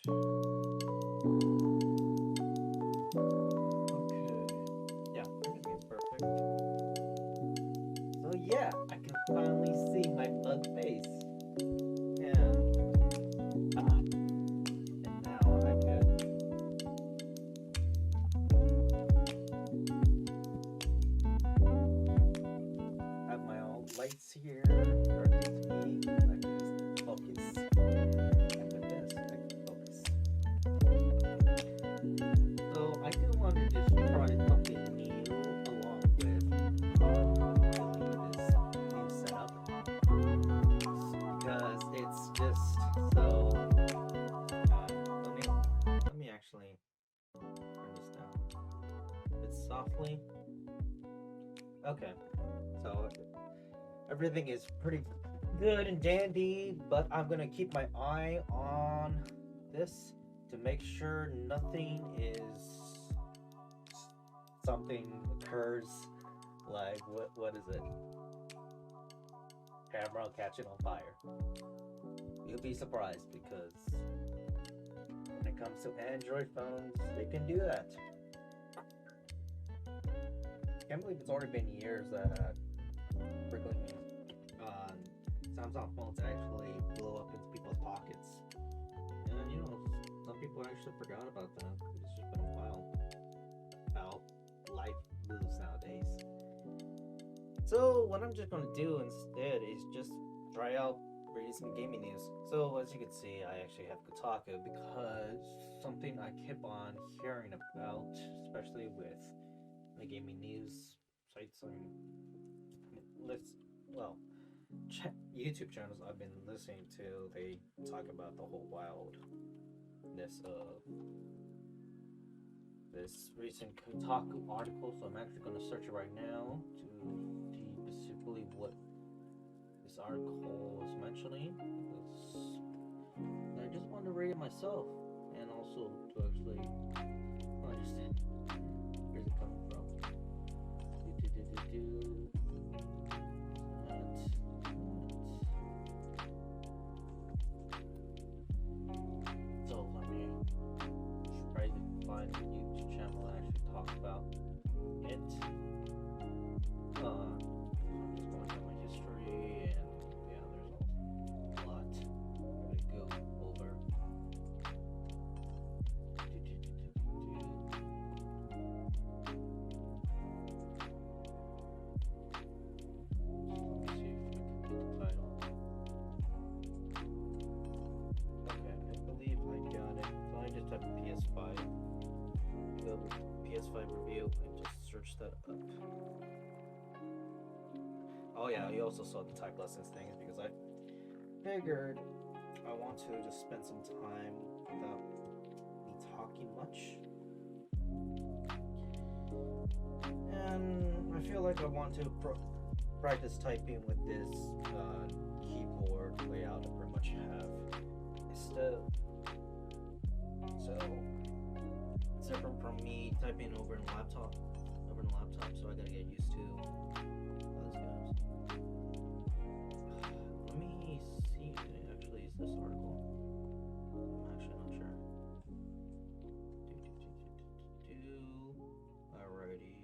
Yeah, everything is perfect. So yeah, I can finally see my mug face. And now I could have my own lights here directly to me. I can just focus. And with this, I can focus. So I do want to just try something new along with dealing with this new setup because it's just so. Let me actually turn this down a bit softly. Okay, so everything is pretty good and dandy, but I'm gonna keep my eye on this to make sure nothing is something occurs like what is it? Camera catching on fire. You'll be surprised because when it comes to Android phones, they can do that. Can't believe it's already been years that frequently Samsung phones actually blow up into people's pockets. And you know, some people actually forgot about that. It's just been a while how life moves nowadays. So what I'm just gonna do instead is just try out reading some gaming news. So as you can see, I actually have Kotaku because something I keep on hearing about, especially with the gaming news sites and well, YouTube channels I've been listening to. They talk about the whole wildness of this recent Kotaku article. So I'm actually going to search it right now to see specifically what this article is mentioning, because I just want to read it myself and also to actually understand where's it coming from. So let me try to find a YouTube channel that actually talks about it. I'm just going through my history, and yeah, there's a lot to go over. PS5. Go to PS5 review and just search that up. Oh yeah, you also saw the tech lessons things because I figured I want to just spend some time without me talking much. And I feel like I want to practice typing with this keyboard layout I pretty much have. So it's different from me typing over in laptop, so I gotta get used to how this goes. Let me see if it actually is this article. I'm actually not sure. Alrighty.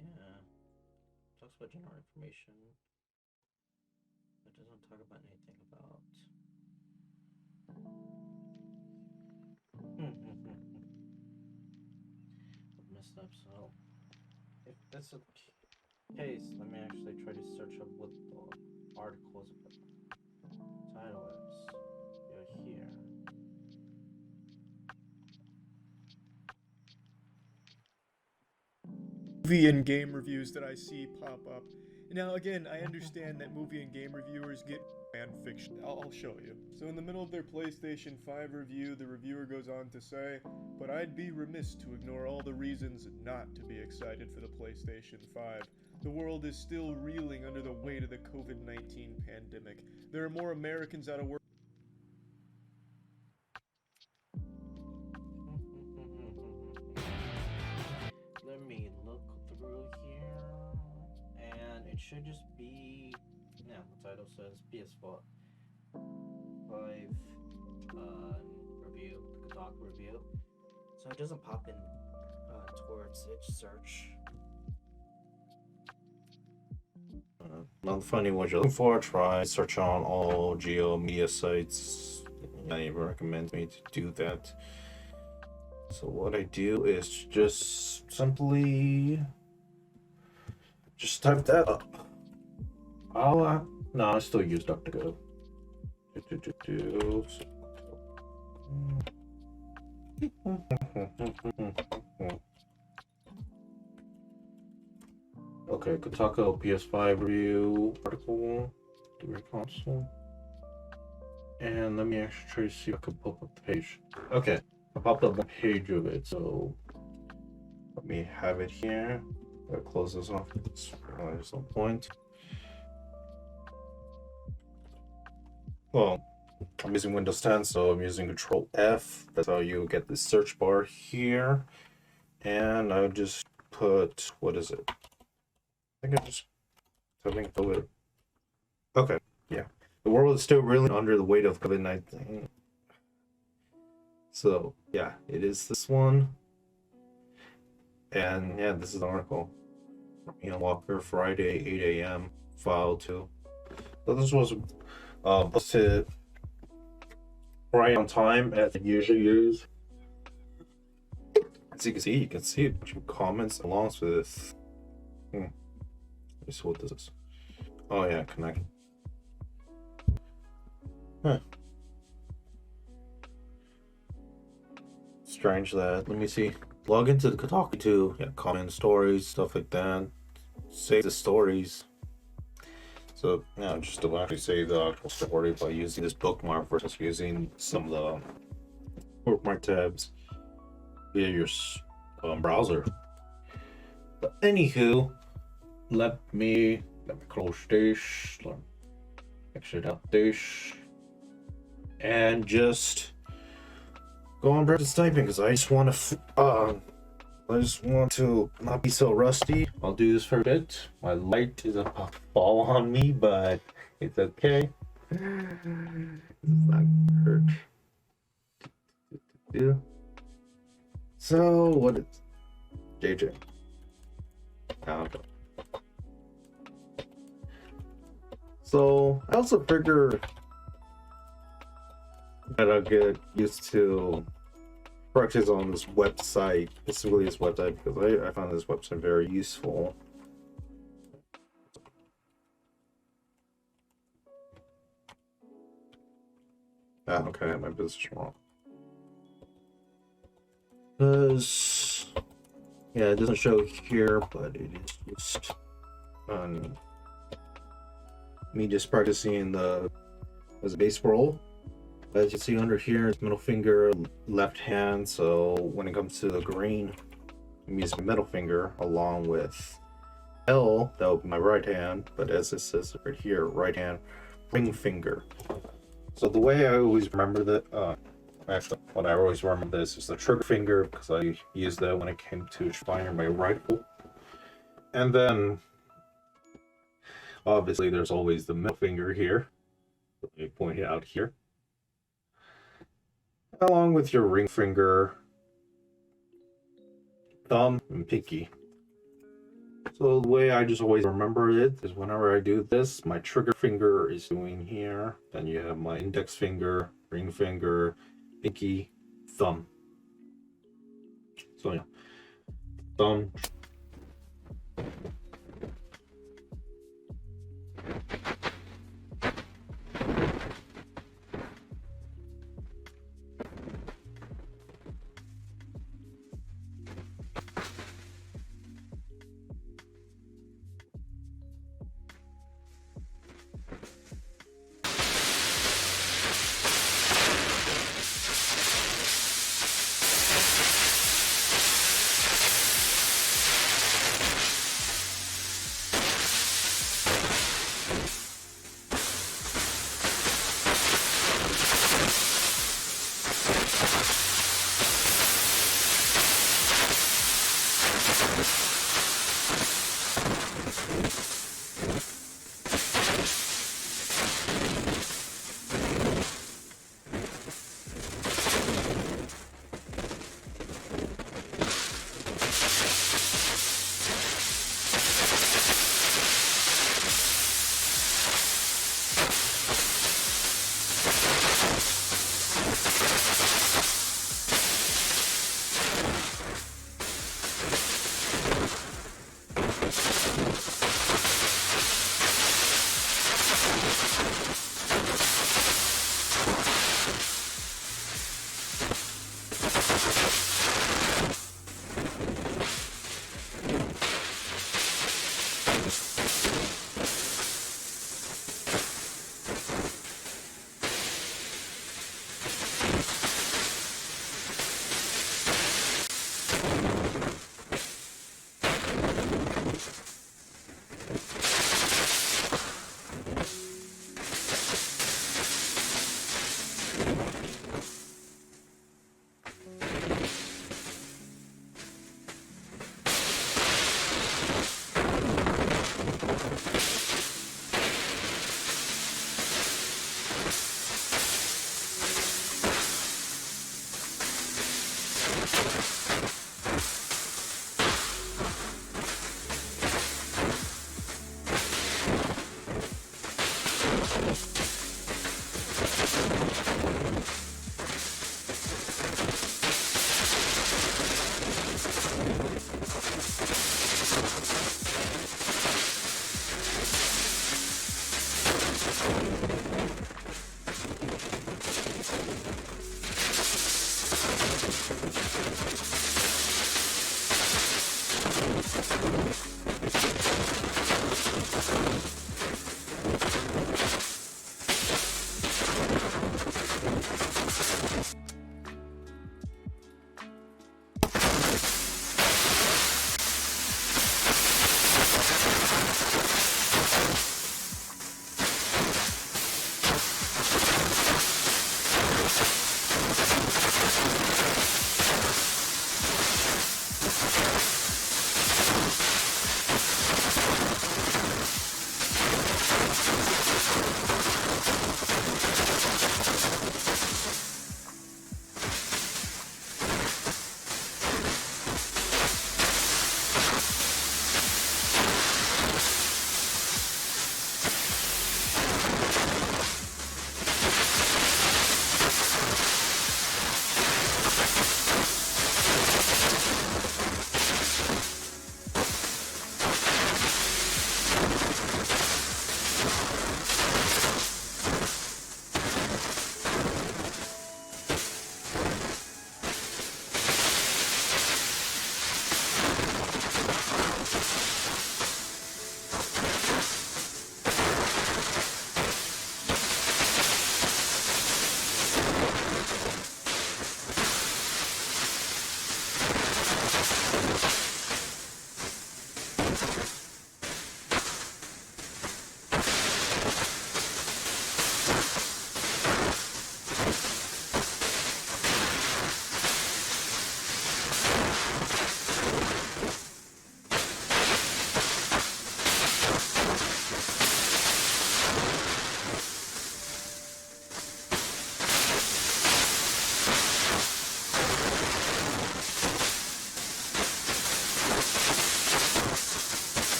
Yeah. Talks about general information. It doesn't talk about anything about messed up. So if that's the case, let me actually try to search up what the article's title is. Go here. Movie and game reviews that I see pop up. Now, again, I understand that movie and game reviewers get fan fiction. I'll show you. So, in the middle of their PlayStation 5 review, the reviewer goes on to say, "But I'd be remiss to ignore all the reasons not to be excited for the PlayStation 5. The world is still reeling under the weight of the COVID-19 pandemic. There are more Americans out of work." Let me look through here, and it should just be. Yeah, the title says PS4 5 review, the Kotaku review, so it doesn't pop in towards its search. Not finding what you're looking for, try search on all geo media sites. I recommend me to do that. So what I do is just simply just type that up. No, I still use DuckDuckGo. Okay, Kotaku PS5 review article, do your console. And let me actually try to see if I can pop up the page. Okay, I popped up one page of it, so let me have it here. I'll close this off. There's no point. Well, I'm using Windows 10, so I'm using Control F. That's how you get the search bar here. And I'll just put, what is it? I think I just something COVID. Okay, yeah. The world is still really under the weight of COVID-19. So yeah, it is this one. And yeah, this is the article. Walker, Friday, 8 a.m. File 2. So this was posted right on time as I usually use. As you can see a bunch of comments along with. Let me see what this is. Oh yeah, connect. Huh. Strange that. Let me see. Log into the Kotaku to comment stories, stuff like that. Save the stories. So now just to actually save the actual story by using this bookmark versus using some of the bookmark tabs via your browser. But anywho, let me close this, exit out this, and just go on practice typing because I just want to not be so rusty. I'll do this for a bit. My light is about to fall on me, but it's okay. It's not gonna hurt. So what is JJ? Okay. So I also figure that I'll get used to practice on this website, specifically this website, because I found this website very useful. Okay, I have my position wrong. Because, yeah, it doesn't show here, but it is just me just practicing the base roll. As you see under here, it's middle finger, left hand. So when it comes to the green, I'm using my middle finger along with L, that would be my right hand. But as it says right here, right hand, ring finger. So the way I always remember that, actually, what I always remember this is the trigger finger because I used that when it came to firing my rifle. And then, obviously, there's always the middle finger here. Let me point it out here. Along with your ring finger, thumb, and pinky. So the way I just always remember it is whenever I do this, my trigger finger is doing here. Then you have my index finger, ring finger, pinky, thumb. So yeah, thumb.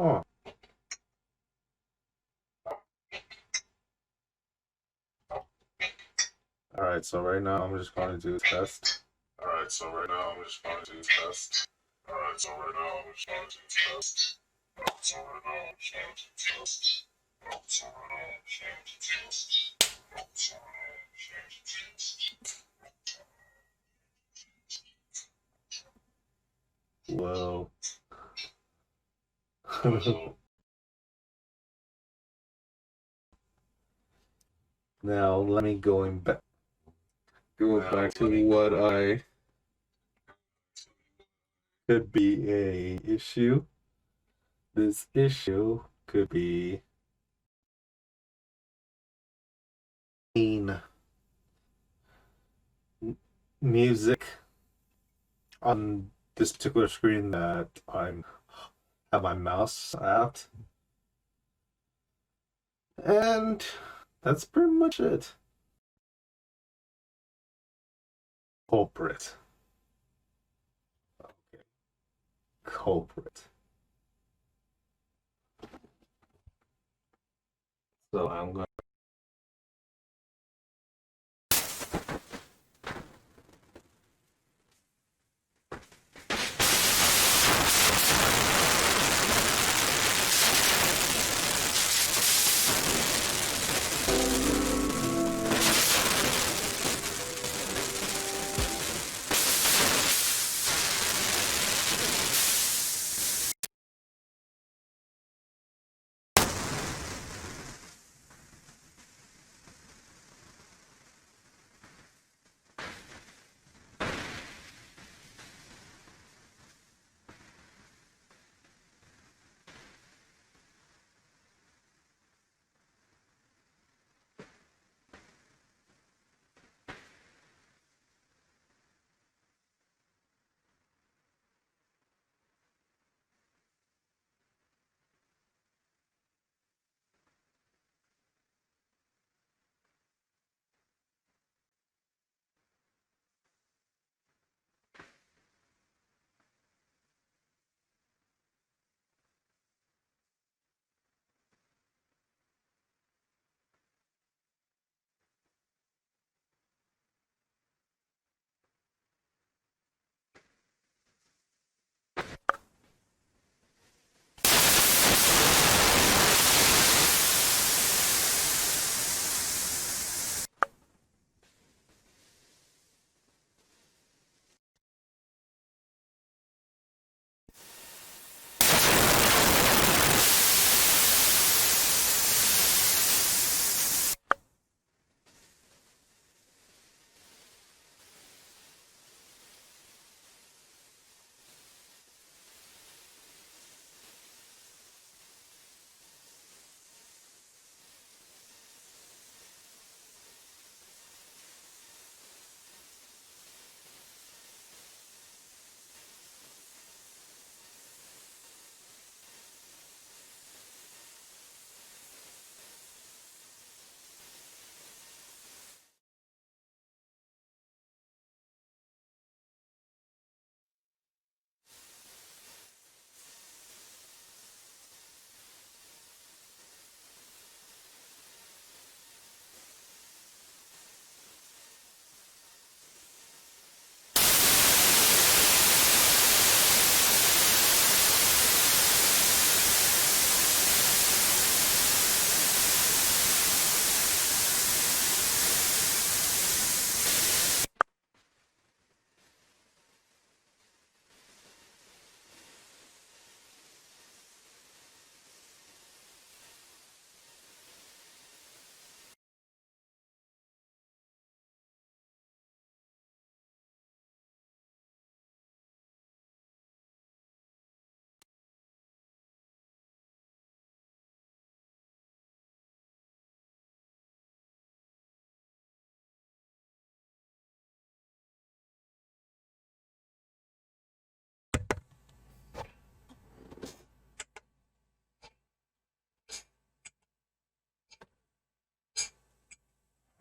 Huh. Alright, so right now I'm just going to do a test. Alright, so right now I'm just going to do a test. Alright, so right now I'm just going to do a test. So right now I'm just going to do a test. So right now I'm just going to do a test. So right now I'm just going to do a test. Whoa. Now let me go back to what I could be a issue. This issue could be music on this particular screen that I'm have my mouse at. And that's pretty much it. Culprit. Okay. Culprit. So I'm going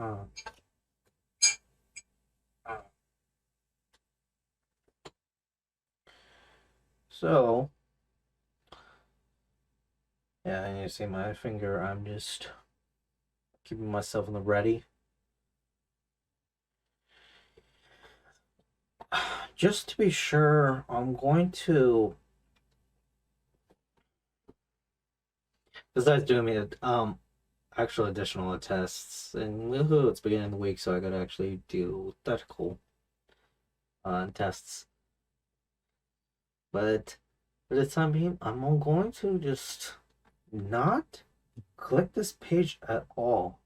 uh, so Yeah, and you see my finger, I'm just keeping myself in the ready. Just to be sure, I'm going to. Besides doing me, actual additional tests, and woohoo, it's beginning of the week, so I gotta actually do technical tests. But for the time being, I'm going to just not click this page at all.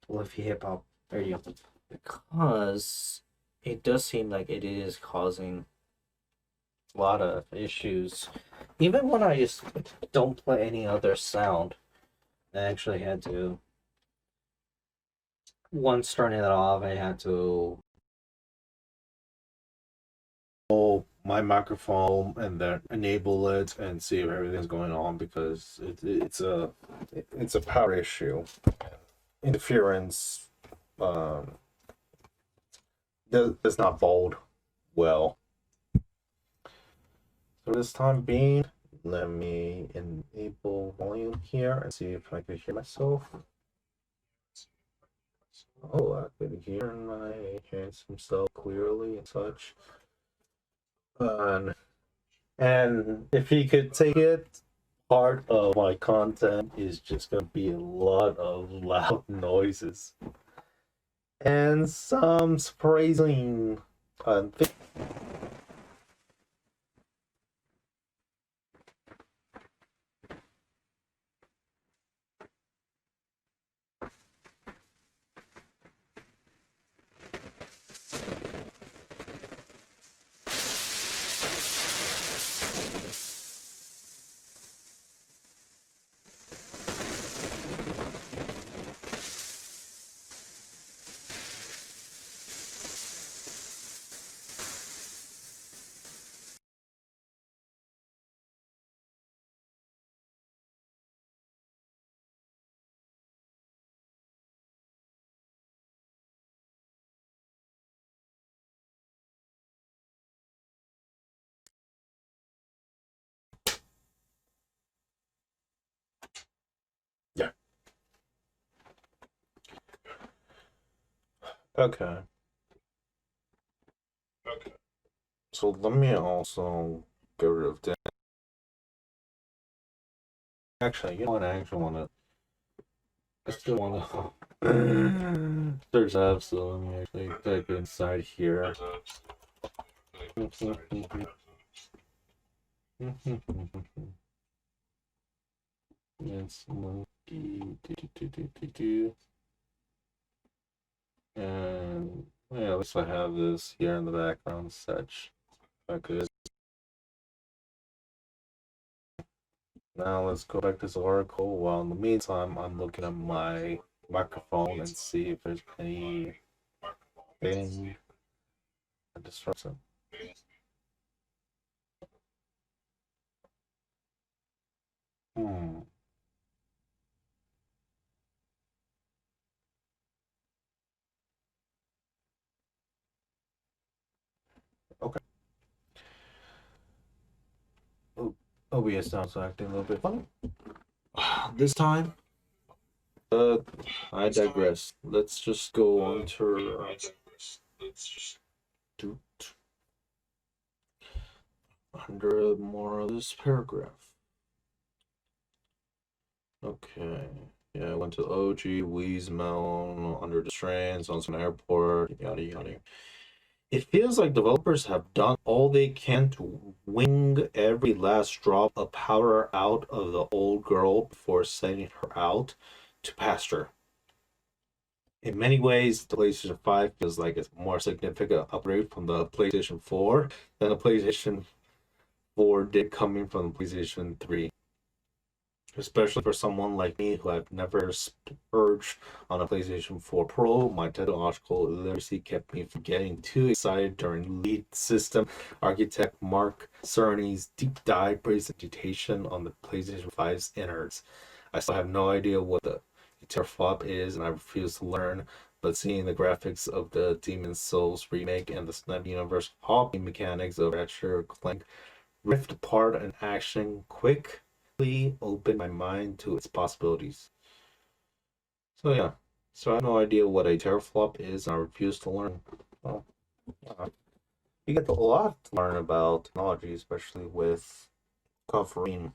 Fluffy hip hop radio, because it does seem like it is causing a lot of issues. Even when I just don't play any other sound, I actually had to. Once turning it off, I had to my microphone and then enable it and see if everything's going on, because it's a power issue. Interference does not bode well. So this time being, let me enable volume here and see if I can hear myself. Oh, I could hear my hands himself clearly and such. And if he could take it, part of my content is just gonna be a lot of loud noises and some surprising things. Yeah. Okay. So let me also get rid of that. Actually, you know what? I actually want to. I still want to. There's apps, so let me actually type inside here. It's monkey. And yeah, at least I have this here in the background, such. Okay. Now let's go back to this article. While in the meantime, I'm looking at my microphone and see if there's anything that disrupts it. Hmm. Okay. Oh, OBS sounds acting a little bit funny. This time, I digress. Let's just go on to under more of this paragraph. Okay. Yeah, I went to OG, Weezmown, under the trains, on some airport, yada yada. It feels like developers have done all they can to wing every last drop of power out of the old girl before sending her out to pasture. In many ways, the PlayStation 5 feels like it's a more significant upgrade from the PlayStation 4 than the PlayStation 4 did coming from the PlayStation 3. Especially for someone like me who have never splurged on a PlayStation 4 Pro, my technological literacy kept me from getting too excited during lead system architect Mark Cerny's deep dive presentation on the PlayStation 5's innards. I still have no idea what the teraflop is, and I refuse to learn, but seeing the graphics of the Demon's Souls remake and the Snap Universe hopping mechanics of Ratchet Clank ripped apart an action quick really opened my mind to its possibilities. So yeah, so I have no idea what a teraflop is, and I refuse to learn. Well, you get a lot to learn about technology, especially with covering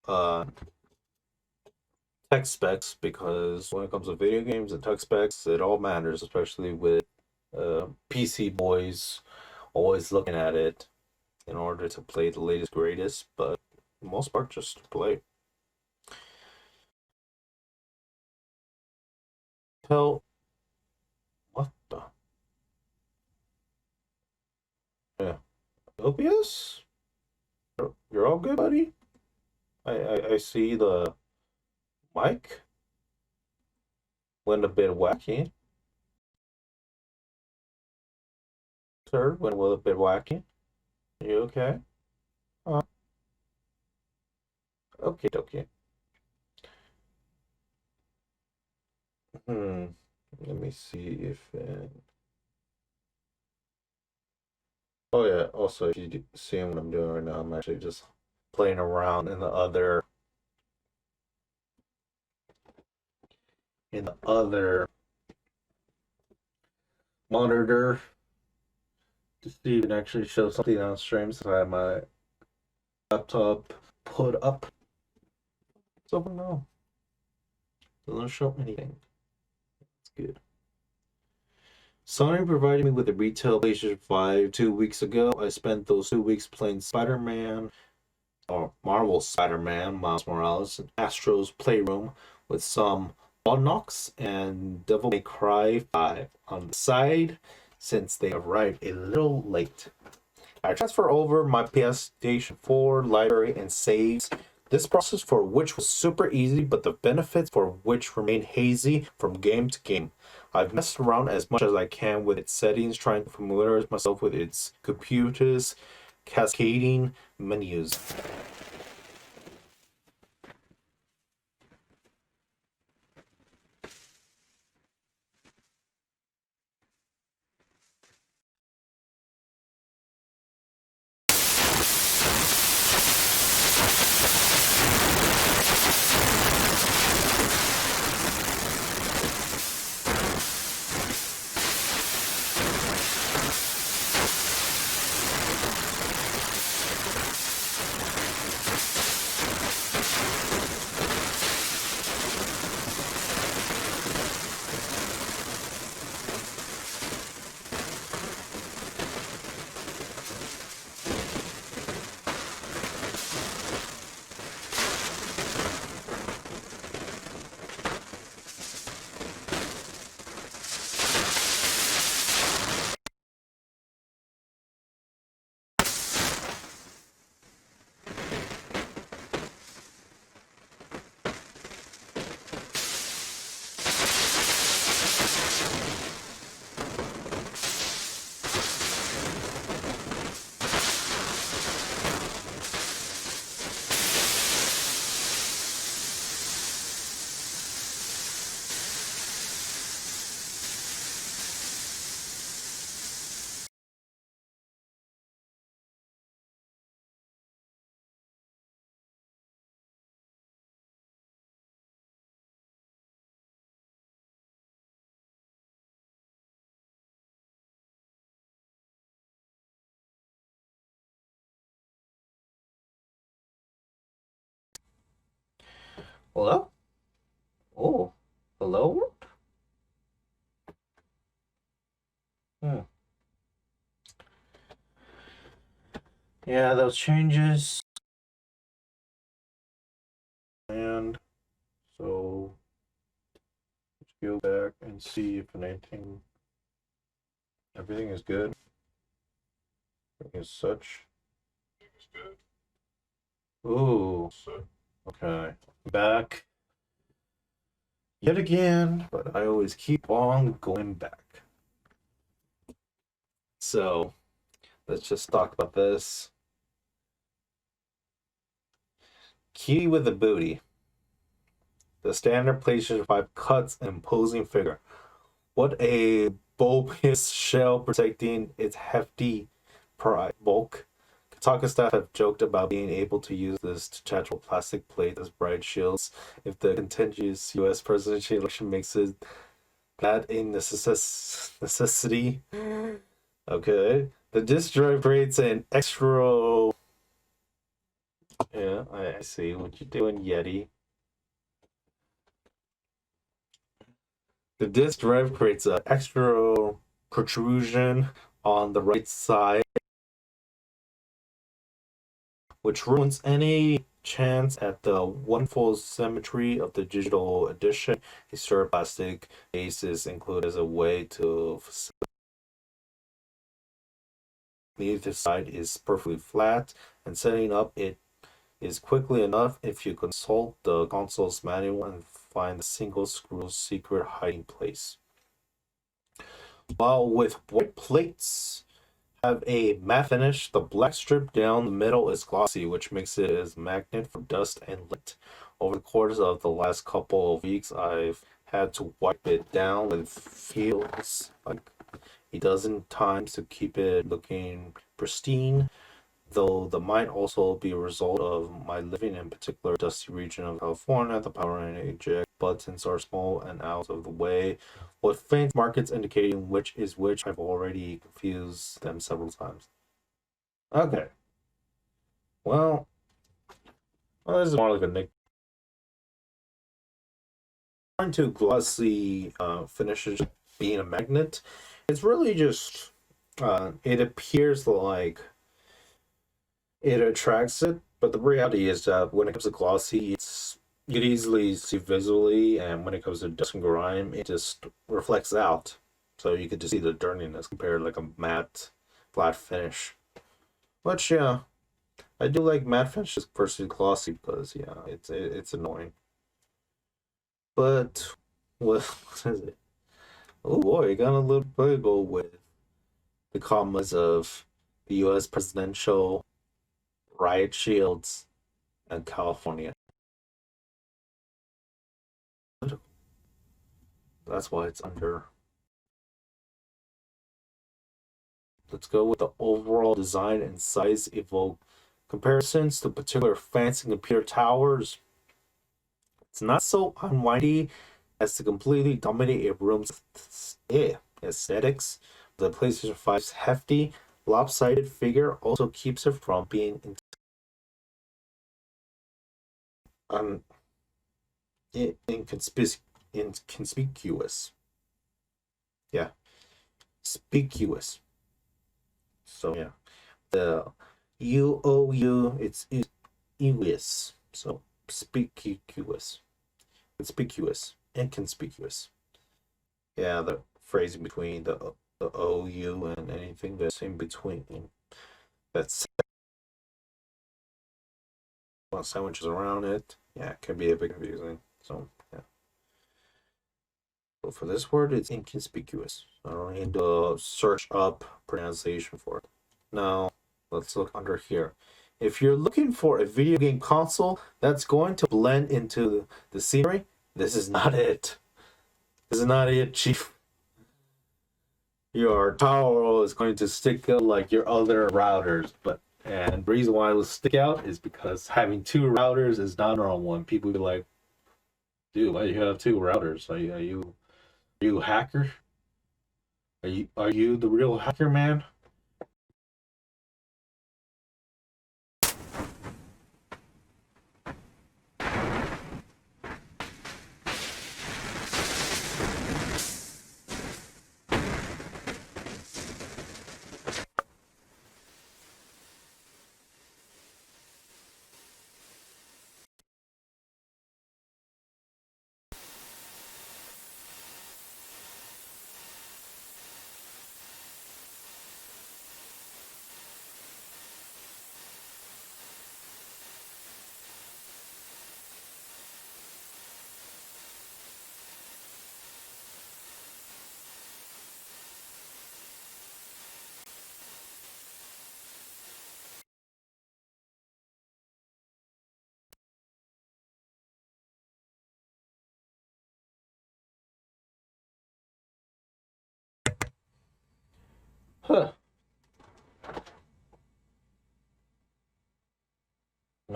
uh, tech specs, because when it comes to video games and tech specs, it all matters, especially with PC boys always looking at it in order to play the latest greatest, but for the most part, just play. Hell, what the? Yeah. OPS? You're all good, buddy? I see the mic went a bit wacky. Sir, went a little bit wacky. Are you okay? Uh, okay, okay. Hmm. Let me see if. Oh yeah. Also, if you see what I'm doing right now, I'm actually just playing around in the other monitor to see if it actually shows something on stream. So I have my laptop put up. So no, doesn't show anything. It's good. Sony provided me with a retail PlayStation 5 2 weeks ago. I spent those 2 weeks playing Spider-Man, or Marvel Spider-Man, Miles Morales, and Astro's Playroom with some Odd Knocks and Devil May Cry 5 on the side since they arrived a little late. I transfer over my PlayStation 4 library and saves. This process for which was super easy, but the benefits for which remain hazy from game to game. I've messed around as much as I can with its settings, trying to familiarize myself with its computer's cascading menus. Hello? Oh, hello? Hmm. Yeah, those changes. And so let's go back and see if everything is good. Everything is such. Ooh, okay. Back yet again, but I always keep on going back. So let's just talk about this. Key with the booty. The standard PlayStation 5 cuts an imposing figure. What a bulbous shell protecting its hefty bulk Taka staff have joked about being able to use this detachable plastic plate as bright shields if the contentious U.S. presidential election makes it that a necessity. Okay. The disk drive creates an extra. Yeah, I see what you're doing, Yeti. The disk drive creates an extra protrusion on the right side, which ruins any chance at the wonderful symmetry of the digital edition. A sturdy plastic base is included as a way to facilitate. Neither side is perfectly flat, and setting up it is quickly enough if you consult the console's manual and find the single screw secret hiding place. While with white plates have a matte finish, the black strip down the middle is glossy, which makes it as magnet for dust and lint. Over the course of the last couple of weeks, I've had to wipe it down with feels like a dozen times to keep it looking pristine, though that might also be a result of my living in a particular dusty region of California. The power and eject buttons are small and out of the way, with faint markings indicating which is which. I've already confused them several times. Okay. Well, this is more like a nick. To glossy finishes being a magnet, it's really just it appears like it attracts it, but the reality is that when it comes to glossy, you can easily see visually, and when it comes to dust and grime, it just reflects out, so you could just see the dirtiness compared to like a matte flat finish. Which yeah, I do like matte finishes versus glossy because yeah, it's annoying. But what is it? Oh boy, got a little political with the commas of the U.S. presidential riot shields and California. That's why it's under. Let's go with the overall design and size evoke comparisons to particular fancy computer towers. It's not so unwindy as to completely dominate a room's aesthetics. The PlayStation 5's hefty, lopsided figure also keeps it from being um, inconspicuous. Yeah, conspicuous. So yeah, the UOU it's conspicuous. So conspicuous, inconspicuous. Yeah, the phrasing between the OU and anything that's in between. That's sandwiches around it. Yeah, it can be a bit confusing. So yeah. But for this word, it's inconspicuous. I don't need to search up pronunciation for it. Now, let's look under here. If you're looking for a video game console that's going to blend into the scenery, this is not it. This is not it, Chief. Your tower is going to stick out like your other routers, and the reason why it will stick out is because having two routers is not normal. People be like, "Dude, why do you have two routers? Are you a hacker? Are you the real hacker, man?"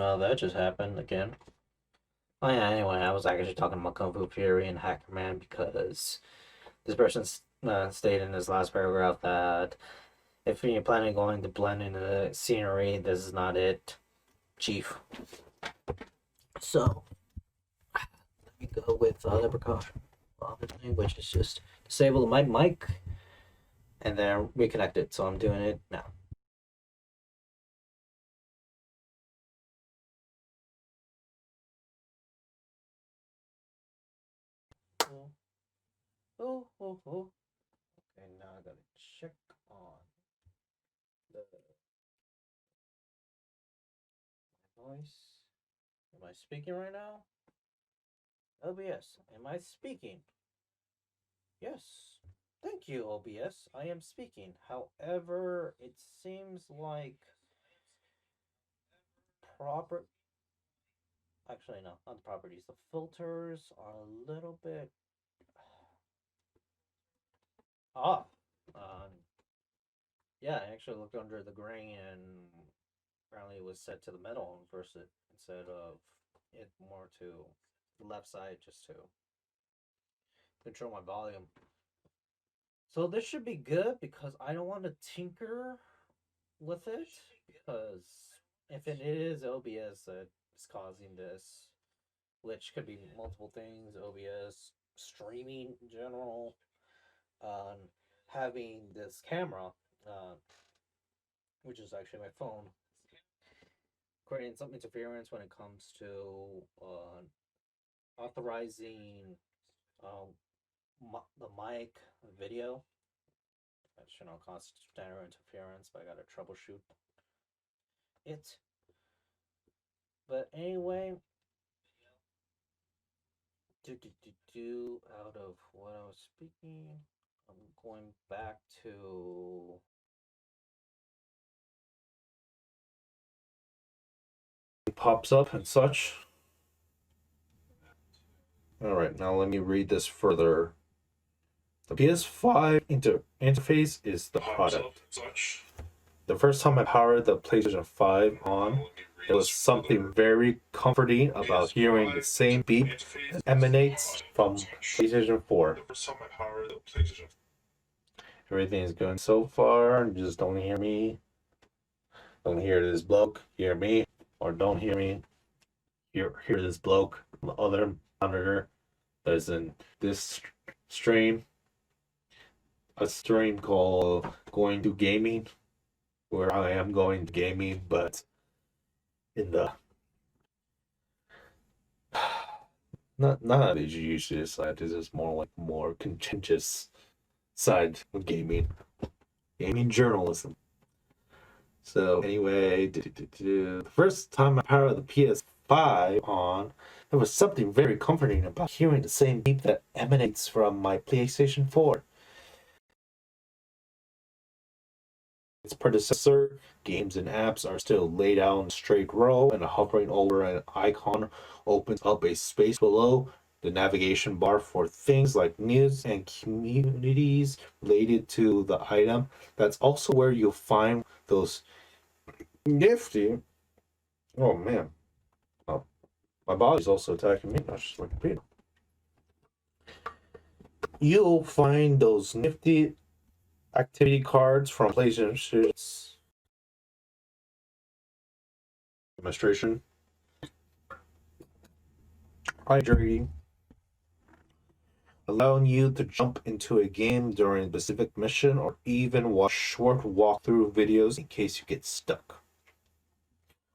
Well, that just happened again. Oh yeah, anyway, I was actually talking about Kung Fu Fury and Hacker Man because this person stated in his last paragraph that if you're planning on going to blend in the scenery, this is not it, Chief. So, let me go with the other precaution. The other thing, which is just disable my mic and then reconnect it. So I'm doing it now. Oh. Okay, now I gotta check on the voice. Am I speaking right now? OBS, am I speaking? Yes. Thank you, OBS. I am speaking. However, it seems like proper. Actually, no, not the properties. The filters are a little bit off. Yeah, I actually looked under the grain and apparently it was set to the middle versus instead of it more to the left side just to control my volume. So this should be good because I don't want to tinker with it because if it is OBS that is causing this, which could be multiple things, OBS, streaming in general, having this camera, which is actually my phone, creating some interference when it comes to authorizing the mic video. That should not cause standard interference, but I gotta troubleshoot it. But anyway, out of what I was speaking, I'm going back to Pops up and such. Alright, now let me read this further. The PS5 interface is the product. The first time I powered the PlayStation 5 on, there was something very comforting about hearing the same beep that emanates from PlayStation 4. Everything is going so far, just don't hear me. Don't hear this bloke, hear me. Or don't hear me, hear this bloke on the other monitor. There's in this stream, a stream called Going to Gaming, where I am going to gaming, but in the not the usual side. This is more contentious side of gaming journalism. So anyway, the first time I powered the PS5 on, there was something very comforting about hearing the same beep that emanates from my PlayStation 4. Its predecessor, games and apps are still laid out in a straight row, and hovering over an icon opens up a space below the navigation bar for things like news and communities related to the item. That's also where you'll find those nifty. Oh man. Oh, my body's also attacking me, not just like Peter. You'll find those nifty activity cards from PlayStation administration. Hydrating, allowing you to jump into a game during a specific mission or even watch short walkthrough videos in case you get stuck.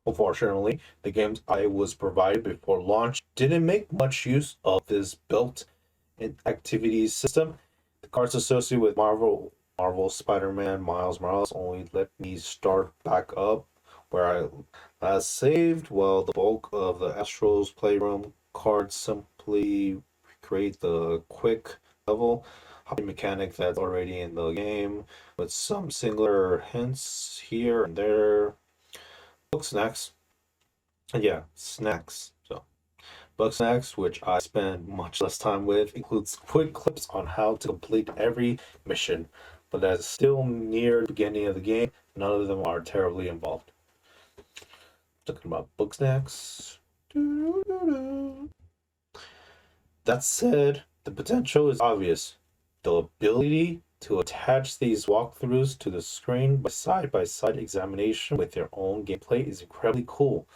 Unfortunately, the games I was provided before launch didn't make much use of this built-in activities system. The cards associated with Marvel, Spider-Man, Miles Morales only let me start back up where I last saved, while the bulk of the Astro's Playroom cards simply recreate the quick level hopping mechanic that's already in the game, with some singular hints here and there. Book snacks. Yeah, snacks. So, book snacks, which I spend much less time with, includes quick clips on how to complete every mission, but that's still near the beginning of the game. None of them are terribly involved. talking about book snacks. That said, the potential is obvious. The ability to attach these walkthroughs to the screen by side examination with your own gameplay is incredibly cool.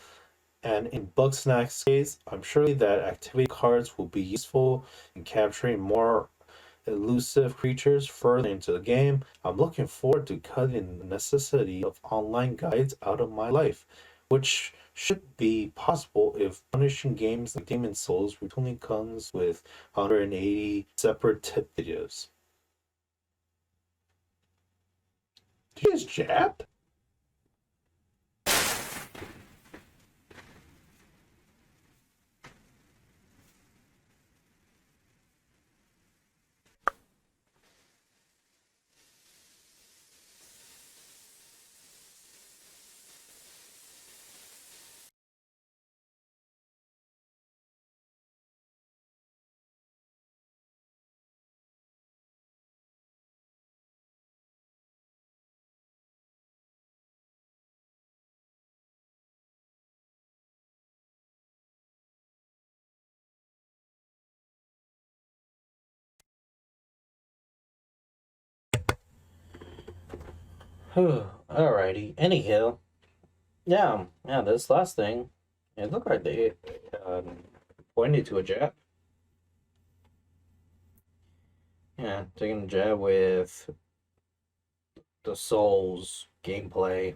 And in Bugsnax's case, I'm sure that activity cards will be useful in capturing more elusive creatures further into the game. I'm looking forward to cutting the necessity of online guides out of my life, which should be possible if punishing games like Demon Souls routinely comes with 180 separate tip videos. Did you just jab? Alrighty. Anyhow, yeah. This last thing, it looked like they pointed to a jab. Yeah, taking a jab with the Souls gameplay.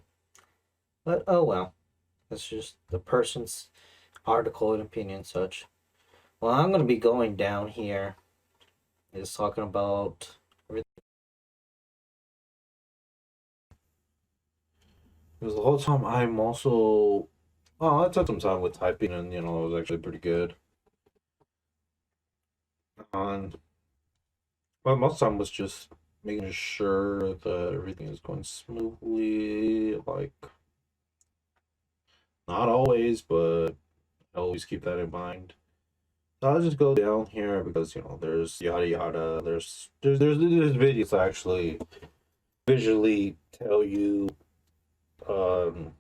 But oh well, that's just the person's article and opinion, such. Well, I'm gonna be going down here. Is talking about. Because the whole time I'm also. Oh, I took some time with typing, and it was actually pretty good. And well, most of the time was just making sure that everything is going smoothly. Like, not always, but I always keep that in mind. So I'll just go down here because there's yada yada. There's videos that actually visually tell you um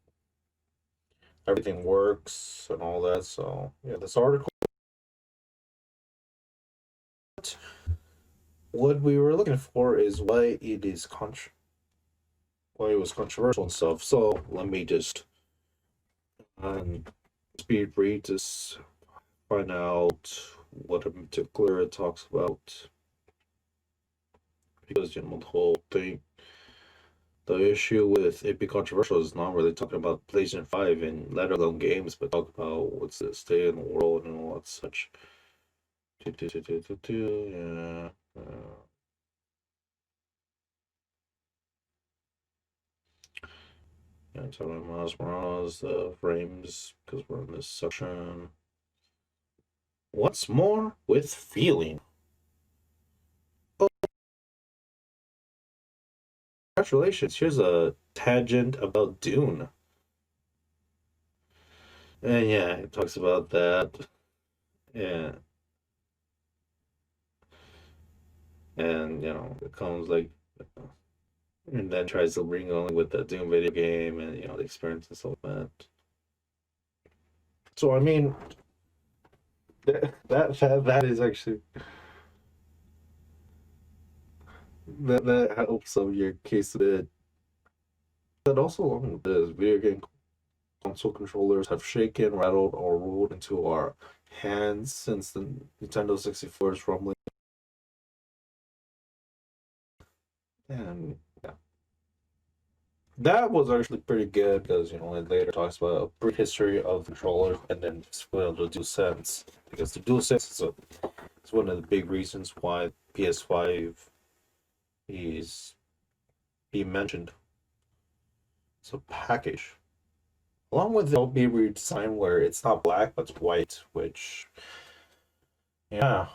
everything works and all that. So yeah, this article. What we were looking for is why why it was controversial and stuff. So let me just speed read this, find out what in particular it talks about, because the whole thing, the issue with it being controversial is not really talking about PlayStation 5 and let alone games, but talk about what's the state in the world and all that such. Yeah. Yeah, I'm talking about Miles the frames, because we're in this section. What's more with feeling? Oh, congratulations! Here's a tangent about Dune. And yeah, it talks about that. Yeah. And it comes like, and then tries to bring on with the Doom video game and the experience and stuff like that. So I mean, that is actually that helps of your case a bit. But also along with this, video game console controllers have shaken, rattled, or rolled into our hands since the Nintendo 64's rumbling. And yeah, that was actually pretty good because it later talks about a brief history of the controller and then explain the DualSense, because the DualSense is one of the big reasons why PS5 is being mentioned. It's a package. Along with the LB redesign where it's not black but it's white, which yeah.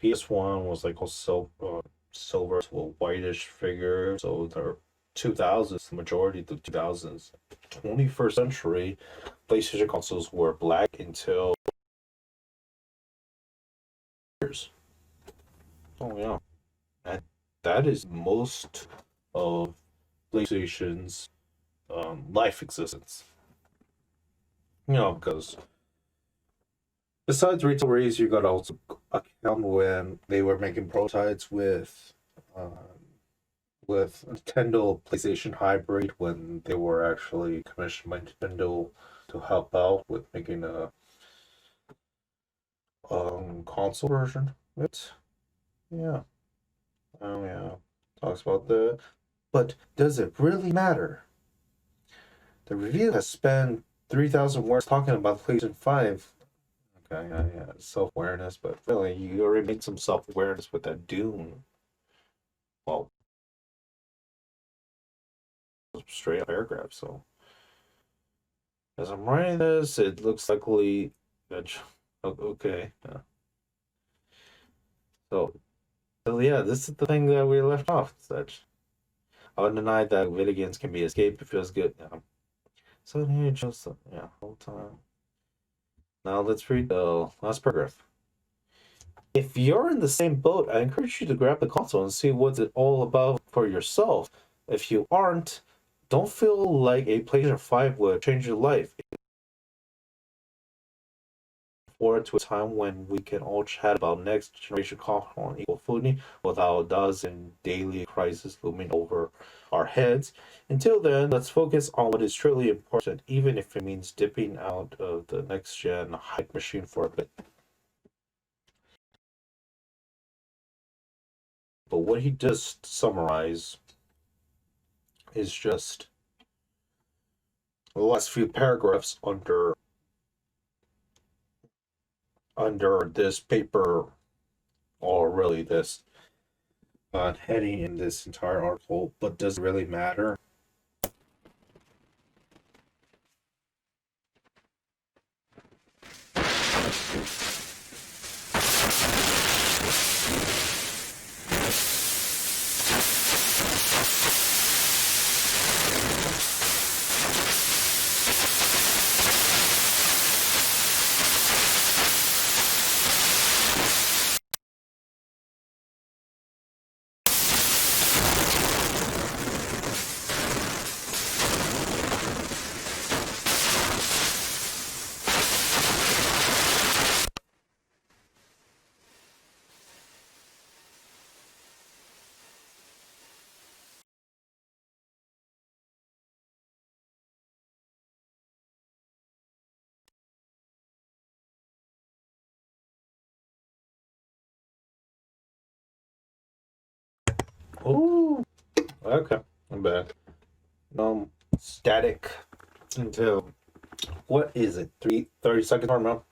PS1 was like also silver to a whitish figure, so the 2000s, the majority of the 2000s, 21st century, PlayStation consoles were black until years. Oh yeah, and that is most of PlayStation's life existence. Because besides retail race, you got also account when they were making prototypes with Nintendo PlayStation Hybrid, when they were actually commissioned by Nintendo to help out with making a console version of it. Yeah. Oh yeah. Talks about that. But does it really matter? The review has spent 3,000 words talking about PlayStation 5. Okay, yeah, self-awareness, but really, you already made some self-awareness with that Dune. Well, straight up paragraph, so. As I'm writing this, it looks likely that. Okay, yeah. So yeah, this is the thing that we left off. That I would deny that video games can be escaped. It feels good. Yeah. So here, just yeah, whole time. Now let's read the last paragraph. If you're in the same boat, I encourage you to grab the console and see what's it all about for yourself. If you aren't, don't feel like a PlayStation 5 would change your life. Forward to a time when we can all chat about next generation console on equal footing without a dozen daily crises looming over our heads. Until then, let's focus on what is truly important, even if it means dipping out of the next gen hype machine for a bit. But what he does summarize is just the last few paragraphs under this paper, or really this heading in this entire article. But does it really matter? Oh, okay, I'm back. Static until what is it? 30 seconds or more.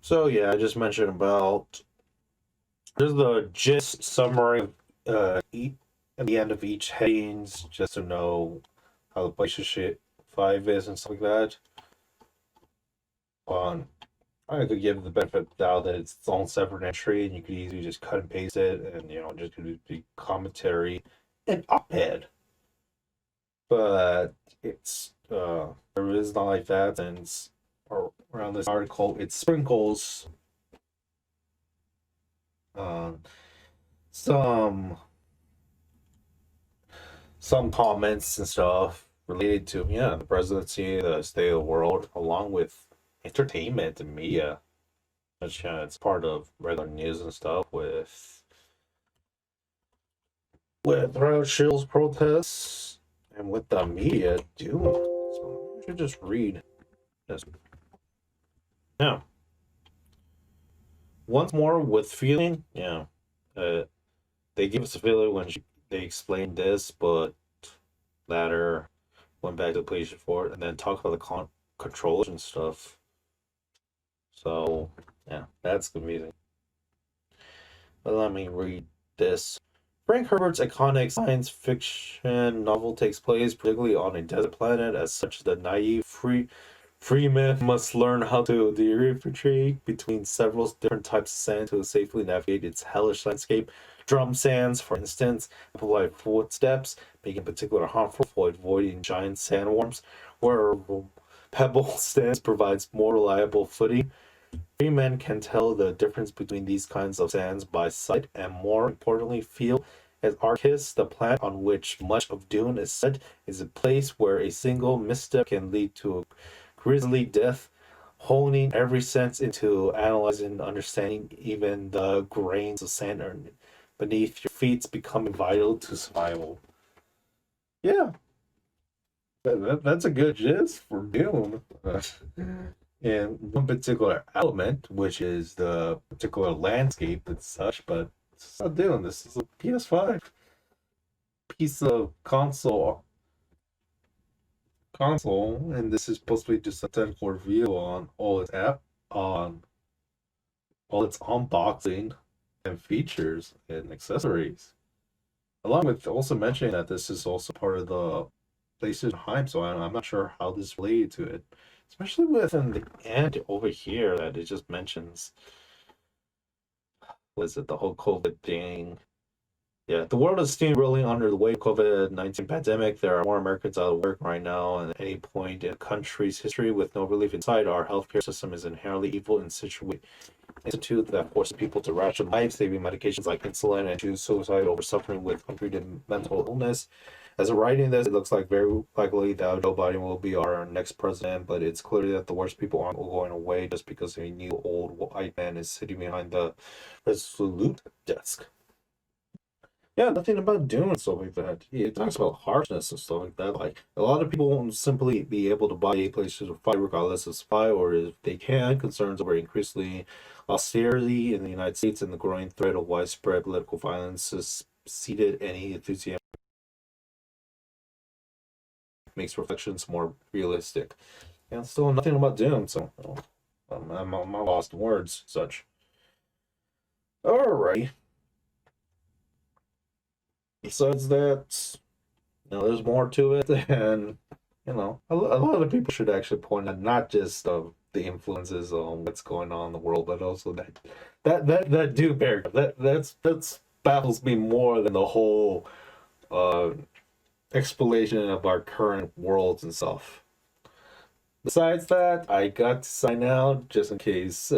So yeah, I just mentioned about there's the gist summary at the end of each headings, just to know how the PlayStation 5 is and stuff like that. I could give the benefit of the doubt that it's its own separate entry, and you could easily just cut and paste it, and just do the commentary and op-ed. But it's there is not like that, and around this article it sprinkles some comments and stuff related to the presidency, the state of the world, along with entertainment and media, which it's part of regular news and stuff with riot shields, protests, and with the media doing. So I should just read this. Yeah. Once more with feeling, they give us a feeling when they explained this, but later went back to the PlayStation 4 and then talk about the controllers and stuff. So yeah, that's confusing. But let me read this. Frank Herbert's iconic science fiction novel takes place particularly on a desert planet. As such, the naive Freeman must learn how to differentiate between several different types of sand to safely navigate its hellish landscape. Drum sands, for instance, amplify footsteps, making particularly harmful for avoiding giant sandworms, where pebble sands provides more reliable footing. Freeman can tell the difference between these kinds of sands by sight and, more importantly, feel As Arcus, the planet on which much of Dune is set, is a place where a single misstep can lead to a grisly death, honing every sense into analyzing and understanding even the grains of sand beneath your feet becoming vital to survival. Yeah, that's a good gist for Dune. And one particular element, which is the particular landscape and such, but it's not Dune. This is a PS5 piece of console, and this is supposed to be just a technical review on all its unboxing and features and accessories. Along with also mentioning that this is also part of the PlayStation hype, so I'm not sure how this related to it. Especially within the end over here that it just mentions, was it the whole COVID thing? Yeah, the world is still really under the weight of COVID-19 pandemic. There are more Americans out of work right now than at any point in the country's history with no relief in sight. Our healthcare system is inherently evil and institute that forces people to ration life-saving medications like insulin and choose suicide over suffering with untreated mental illness. As of writing this, it looks like very likely that Joe Biden will be our next president, but it's clear that the worst people aren't going away just because a new old white man is sitting behind the resolute desk. Yeah, nothing about doing and stuff like that. It talks about harshness and stuff like that. Like, a lot of people won't simply be able to buy a PlayStation 5 regardless of supply, or if they can, concerns over increasingly austerity in the United States and the growing threat of widespread political violence has seeded any enthusiasm, makes reflections more realistic. And still nothing about Doom, so I'm lost in words, such. Alright. Besides that, there's more to it, and a lot of people should actually point out not just the influences on what's going on in the world, but also that do bear that's baffles me more than the whole explanation of our current worlds and stuff. Besides that, I got to sign out just in case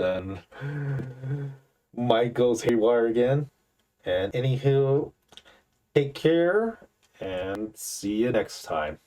Mike goes haywire again. And anywho, take care and see you next time.